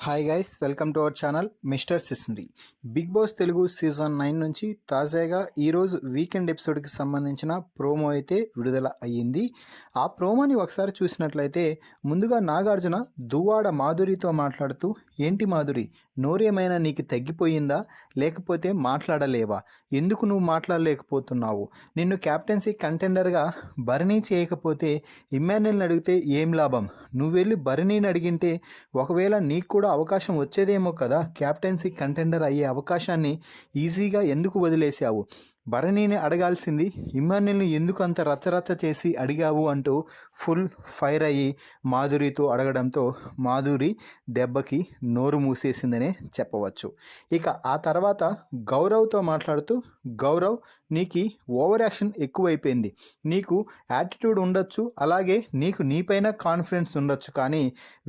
Hi guys, welcome to our channel mister సిస్నరీ. Bigg Boss Telugu season 9 నుంచి తాజాగా ఈరోజు వీకెండ్ ఎపిసోడ్కి సంబంధించిన ప్రోమో అయితే విడుదల అయ్యింది. ఆ ప్రోమోని ఒకసారి చూసినట్లయితే ముందుగా నాగార్జున దువ్వాడ మాధురితో మాట్లాడుతూ, ఏంటి మాధురి, నోరేమైనా నీకు తగ్గిపోయిందా, లేకపోతే మాట్లాడలేవా, ఎందుకు నువ్వు మాట్లాడలేకపోతున్నావు, నిన్ను క్యాప్టెన్సీ కంటెండర్గా భరణీ చేయకపోతే ఇమ్మాన్యుల్ని అడిగితే ఏం లాభం, నువ్వు వెళ్ళి భరణీని అడిగింటే ఒకవేళ నీకు కూడా అవకాశం వచ్చేదేమో కదా, క్యాప్టెన్సీ కంటెండర్ అయ్యే అవకాశాన్ని ఈజీగా ఎందుకు వదిలేసావు, భరణిని అడగాల్సింది ఇమ్మాన్యుల్ని ఎందుకు అంత రచ్చరచ్చ చేసి అడిగావు అంటూ ఫుల్ ఫైర్ అయ్యి మాధురితో అడగడంతో మాధురి దెబ్బకి నోరు మూసేసిందనే చెప్పవచ్చు. ఇక ఆ తర్వాత గౌరవ్తో మాట్లాడుతూ, గౌరవ్, నీకు ఓవర్ యాక్షన్ ఎక్కువైపోయింది, నీకు యాటిట్యూడ్ ఉండొచ్చు, అలాగే నీకు నీపైన కాన్ఫిడెన్స్ ఉండొచ్చు, కానీ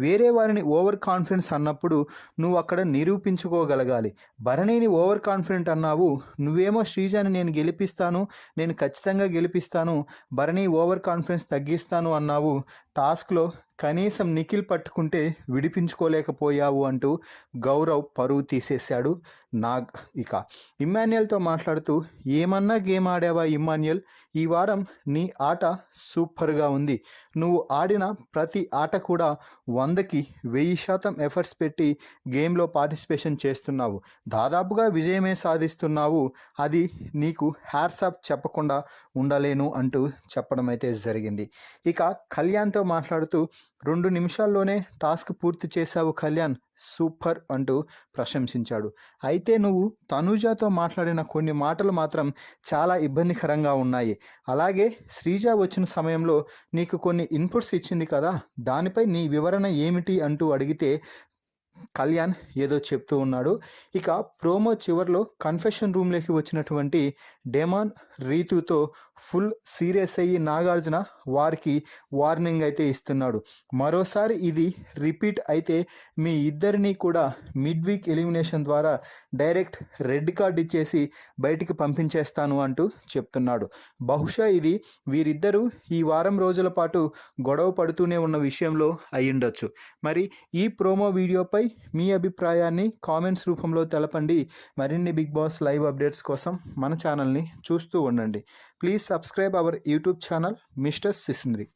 వేరే వారిని ఓవర్ కాన్ఫిడెన్స్ అన్నప్పుడు నువ్వు అక్కడ నిరూపించుకోగలగాలి. భరణిని ఓవర్ కాన్ఫిడెంట్ అన్నావు, నువ్వేమో శ్రీజాని నేను ఖచ్చితంగా గెలిపిస్తాను, భరణి ఓవర్ కాన్ఫిడెన్స్ తగ్గిస్తాను అన్నావు, టాస్క్లో కనీసం నిఖిల్ పట్టుకుంటే విడిపించుకోలేకపోయావు అంటూ గౌరవ్ పరువు తీసేశాడు. ఇక ఇమ్మాన్యుల్తో మాట్లాడుతూ, ఏమన్నా గేమ్ ఆడావా ఇమ్మాన్యుల్, ఈ వారం నీ ఆట సూపర్గా ఉంది, నువ్వు ఆడిన ప్రతి ఆట కూడా 100కి 1000% ఎఫర్ట్స్ పెట్టి గేమ్లో పార్టిసిపేషన్ చేస్తున్నావు, దాదాపుగా విజయమే సాధిస్తున్నావు, అది నీకు హ్యాట్స్ ఆఫ్ చెప్పకుండా ఉండలేను అంటూ చెప్పడం అయితే జరిగింది. ఇక కళ్యాణ్తో మాట్లాడుతూ, 2 నిమిషాల్లోనే టాస్క్ పూర్తి చేశావు కళ్యాణ్, సూపర్ అంటూ ప్రశంసించాడు. అయితే నువ్వు తనూజాతో మాట్లాడిన కొన్ని మాటలు మాత్రం చాలా ఇబ్బందికరంగా ఉన్నాయి, అలాగే శ్రీజ వచ్చిన సమయంలో నీకు కొన్ని ఇన్పుట్స్ ఇచ్చింది కదా, దానిపై నీ వివరణ ఏమిటి అంటూ అడిగితే కళ్యాణ్ ఏదో చెప్తూ ఉన్నాడు. ఇక ప్రోమో చివరిలో కన్ఫెషన్ రూమ్లోకి వచ్చినటువంటి డెమాన్ రీతుతో ఫుల్ సీరియస్ అయ్యి నాగార్జున వారికి వార్నింగ్ అయితే ఇస్తున్నాడు. మరోసారి ఇది రిపీట్ అయితే మీ ఇద్దరిని కూడా మిడ్ వీక్ ఎలిమినేషన్ ద్వారా డైరెక్ట్ రెడ్ కార్డ్ ఇచ్చేసి బయటికి పంపించేస్తాను అంటూ చెప్తున్నాడు. బహుశా ఇది వీరిద్దరూ ఈ వారం రోజుల పాటు గొడవ పడుతూనే ఉన్న విషయంలో అయ్యుండొచ్చు. మరి ఈ ప్రోమో వీడియోపై మీ అభిప్రాయాన్ని కామెంట్స్ రూపంలో తెలపండి. మరిన్ని బిగ్ బాస్ లైవ్ అప్డేట్స్ కోసం మన ఛానల్ని చూస్తూ ఉండండి. Please subscribe our YouTube channel mister సిస్నరీ.